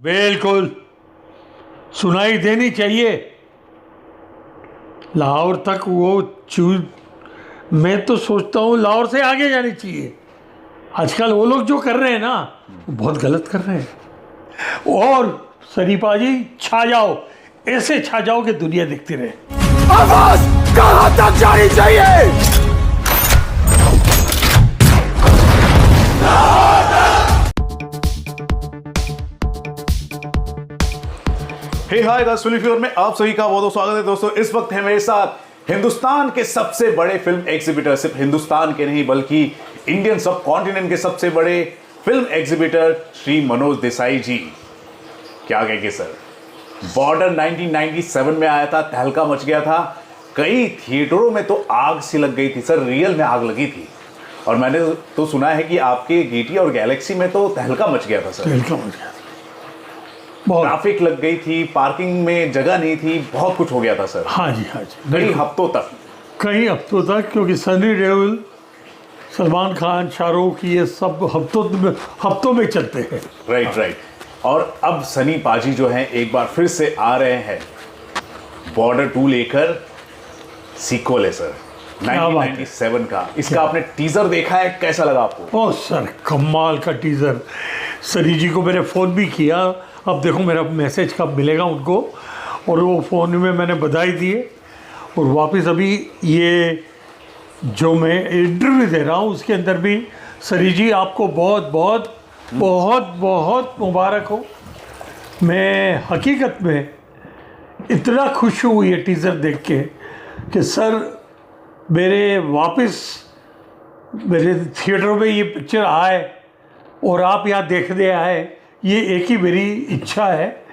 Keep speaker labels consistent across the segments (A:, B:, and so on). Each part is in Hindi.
A: बिल्कुल सुनाई देनी चाहिए। लाहौर तक वो चूज, मैं तो सोचता हूँ लाहौर से आगे जानी चाहिए। आजकल वो लोग जो कर रहे हैं ना, वो बहुत गलत कर रहे हैं। और शरीफा जी छा जाओ, ऐसे छा जाओ कि दुनिया देखती रहे।
B: आवाज कहां तक जानी चाहिए?
C: हे हाय गाइस, फिल्मी फ्यूर में आप सभी का बहुत बहुत स्वागत है दोस्तों। इस वक्त है मेरे साथ हिंदुस्तान के सबसे बड़े फिल्म एग्जीबिटर, सिर्फ हिंदुस्तान के नहीं बल्कि इंडियन सब कॉन्टिनेंट के सबसे बड़े फिल्म एग्जीबिटर श्री मनोज देसाई जी। क्या कहेंगे सर, बॉर्डर 1997 में आया था, तहलका मच गया था, कई थिएटरों में तो आग सी लग गई थी सर, रियल में आग लगी थी। और मैंने तो सुना है कि आपके गेटी और गैलेक्सी में तो तहलका मच गया था सर।
A: तहलका मच गया था,
C: ट्रैफिक लग गई थी, पार्किंग में जगह नहीं थी, बहुत कुछ हो गया था सर।
A: हाँ जी हाँ जी,
C: कई हफ्तों तक
A: क्योंकि सनी देओल, सलमान खान, शाहरुख, ये सब हफ्तों में चलते हैं।
C: राइट। और अब सनी पाजी जो हैं एक बार फिर से आ रहे हैं बॉर्डर 2 लेकर। सीक्वल है सर 1997 का। इसका आपने टीजर देखा है, कैसा लगा आपको?
A: ओह सर, कमाल का टीजर। सनी जी को मैंने फ़ोन भी किया, अब देखो मेरा मैसेज कब मिलेगा उनको, और वो फ़ोन में मैंने बधाई दिए। और वापस अभी ये जो मैं इंटरव्यू दे रहा हूँ उसके अंदर भी सनी जी आपको बहुत बहुत बहुत बहुत मुबारक हो। मैं हकीकत में इतना खुश हूँ ये टीज़र देख के कि सर मेरे थिएटरों में ये पिक्चर आए और आप यहाँ देखने आए, ये एक ही मेरी इच्छा है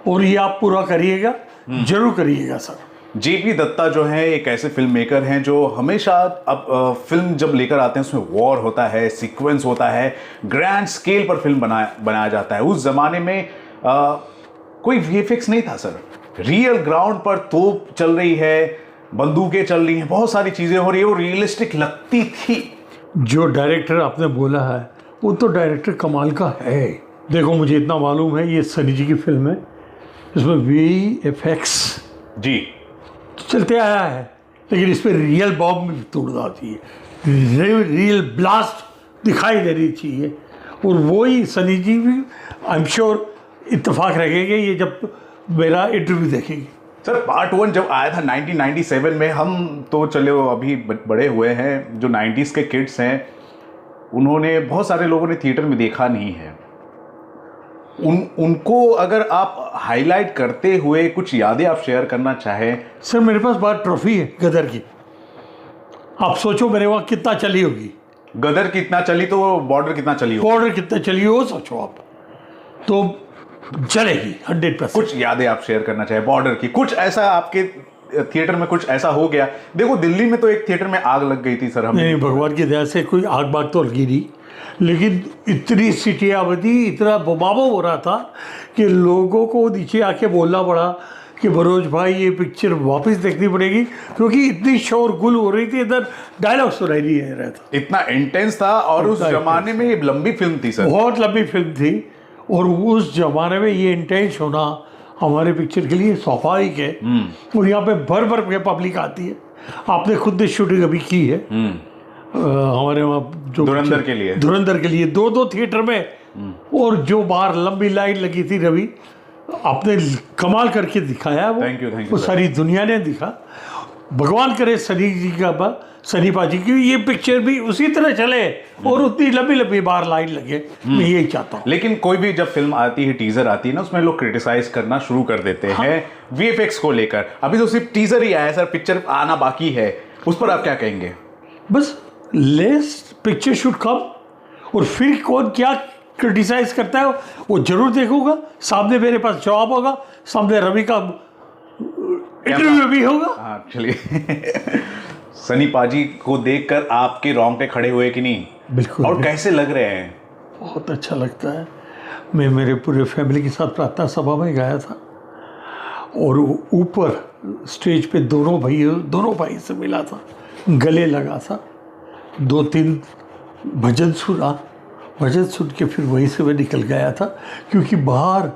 A: और ये आप पूरा करिएगा, जरूर करिएगा सर।
C: जेपी दत्ता जो है एक ऐसे फिल्म मेकर हैं जो हमेशा अब फिल्म जब लेकर आते हैं उसमें वॉर होता है, सीक्वेंस होता है, ग्रैंड स्केल पर फिल्म बनाया जाता है। उस जमाने में कोई वीएफएक्स नहीं था सर, रियल ग्राउंड पर तोप चल रही है, बंदूकें चल रही हैं, बहुत सारी चीजें हो रही है, वो रियलिस्टिक लगती थी।
A: जो डायरेक्टर आपने बोला है वो तो डायरेक्टर कमाल का है। देखो मुझे इतना मालूम है, ये सनी जी की फिल्म है, इसमें वीएफएक्स
C: जी
A: चलते आया है, लेकिन इस पर रियल बॉम्ब में तोड़ आती है, रियल ब्लास्ट दिखाई दे रही चाहिए। और वही सनी जी भी आई एम श्योर इत्तेफाक रखेंगे ये जब मेरा इंटरव्यू देखेंगे।
C: सर पार्ट 1 जब आया था 1997 में, हम तो चले अभी बड़े हुए हैं, जो 90s के किड्स हैं उन्होंने, बहुत सारे लोगों ने थिएटर में देखा नहीं है। उनको अगर आप हाईलाइट करते हुए कुछ यादें आप शेयर करना चाहें।
A: सर मेरे पास बात ट्रॉफी है गदर की, आप सोचो मेरे वहाँ कितना चली होगी।
C: गदर कितना चली तो बॉर्डर कितना चली हो,
A: बॉर्डर कितना चली हो सोचो आप, तो चलेगी 100%।
C: कुछ यादें आप शेयर करना चाहें बॉर्डर की, कुछ ऐसा आपके थिएटर में कुछ ऐसा हो गया। देखो दिल्ली में तो एक थिएटर में आग लग गई थी सर, हम
A: नहीं भगवान की दया से कोई आग बाग तो लगी नहीं, लेकिन इतनी सीटियाँ बजी, इतना बबाबो हो रहा था कि लोगों को नीचे आके बोलना पड़ा कि मनोज भाई ये पिक्चर वापस देखनी पड़ेगी, क्योंकि इतनी शोरगुल हो रही थी, इधर डायलॉग सुनाई नहीं दे रहा था,
C: इतना इंटेंस था। और उस जमाने में ये लंबी फिल्म थी सर,
A: बहुत लंबी फिल्म थी, और उस जमाने में ये इंटेंस होना हमारे पिक्चर के लिए स्वाभाविक है। और यहाँ पे भर भर के पब्लिक आती है। आपने खुद ने शूटिंग अभी की है हमारे वहाँ जो
C: धुरंधर के लिए
A: 2 थिएटर में, और जो बाहर लंबी लाइन लगी थी, रवि आपने कमाल करके दिखाया वो।
C: थैंक यू
A: वो सारी दुनिया ने दिखा। भगवान करे सनी पाजी की ये पिक्चर भी उसी तरह चले और उतनी लंबी लंबी बार लाइन लगे, मैं यही चाहता हूँ।
C: लेकिन कोई भी जब फिल्म आती है, टीजर आती है ना, उसमें लोग क्रिटिसाइज करना शुरू कर देते हैं वीएफएक्स को लेकर। अभी तो सिर्फ टीजर ही आया सर, पिक्चर आना बाकी है, उस पर आप क्या कहेंगे?
A: बस लेस पिक्चर शुड कम, और फिर कौन क्या क्रिटिसाइज करता है वो जरूर देखूंगा। सामने मेरे पास जवाब होगा, सामने रवि का इंटरव्यू भी होगा।
C: हाँ चलिए सनी पाजी को देखकर आपके रोंगटे खड़े हुए कि नहीं?
A: बिल्कुल।
C: और कैसे लग रहे हैं?
A: बहुत अच्छा लगता है। मैं मेरे पूरे फैमिली के साथ प्रार्थना सभा में गया था, और ऊपर स्टेज पे दोनों भाई से मिला था, गले लगा था, 2-3 भजन सुना, भजन सुन के फिर वहीं से मैं निकल गया था, क्योंकि बाहर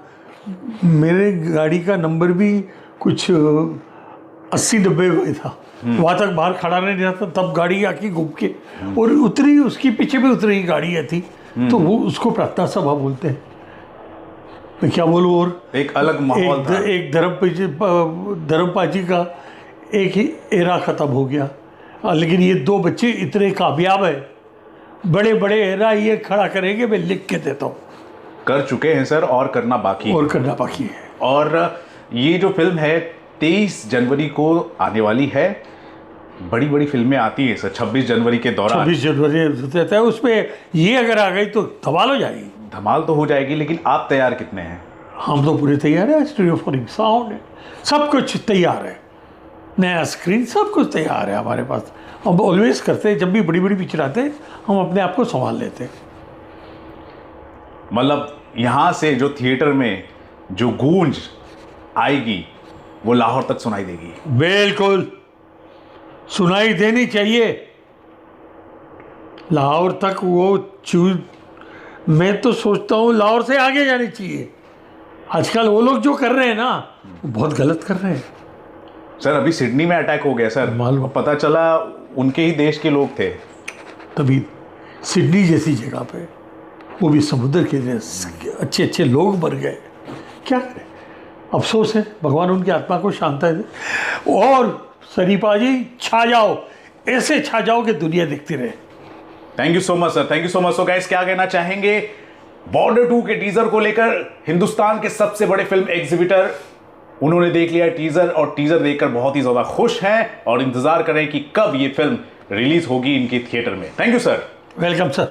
A: मेरे गाड़ी का नंबर भी कुछ 80-90 में था। वहाँ तक बाहर खड़ा नहीं रहता, तब गाड़ी आके घूम के और उतरी, उसकी पीछे भी उतरी गाड़ी थी। तो वो उसको प्रार्थना सभा बोलते हैं। मैं क्या बोलूँ, और
C: एक अलग माहौल था।
A: एक धर्मपाजी का एक ही एरा ख़त्म हो गया। लेकिन ये 2 बच्चे इतने कामयाब है, बड़े बड़े एरा ये खड़ा करेंगे, मैं लिख के देता हूँ।
C: कर चुके हैं सर, और करना बाकी है।
A: और करना बाकी है।
C: और ये जो फिल्म है 23 जनवरी को आने वाली है। बड़ी बड़ी फिल्में आती हैं सर 26 जनवरी के दौरान।
A: 26 जनवरी रहता है, उसमें ये अगर आ गई तो धमाल हो जाएगी।
C: धमाल तो हो जाएगी, लेकिन आप तैयार कितने हैं?
A: हम तो पूरे तैयार है। स्टूडियो फॉर साउंड है, सब कुछ तैयार है, नया स्क्रीन, सब कुछ तैयार है हमारे पास। हम ऑलवेज करते हैं, जब भी बड़ी बड़ी पिक्चर आते हैं हम अपने आप को संभाल लेते हैं।
C: मतलब यहाँ से जो थिएटर में जो गूंज आएगी वो लाहौर तक सुनाई देगी।
A: बिल्कुल सुनाई देनी चाहिए लाहौर तक। वो चूज मैं तो सोचता हूँ लाहौर से आगे जानी चाहिए। आजकल वो लोग जो कर रहे हैं ना, वो बहुत गलत कर रहे हैं।
C: सर अभी सिडनी में अटैक हो गया सर,
A: मालूम।
C: पता चला उनके ही देश के लोग थे।
A: तभी सिडनी जैसी जगह पे, वो भी समुद्र के अच्छे अच्छे लोग मर गए। क्या करें, अफसोस है। भगवान उनकी आत्मा को शांति दे। और शरीफा जी छा जाओ, ऐसे छा जाओ कि दुनिया देखती रहे।
C: Thank you so much sir, thank you so much. So guys, क्या कहना चाहेंगे बॉर्डर 2 के टीजर को लेकर? हिंदुस्तान के सबसे बड़े फिल्म एग्जीबिटर, उन्होंने देख लिया टीजर और टीजर देखकर बहुत ही ज्यादा खुश हैं और इंतजार कर रहे हैं कि कब ये फिल्म रिलीज होगी इनके थिएटर में। Thank you sir.
A: Welcome sir.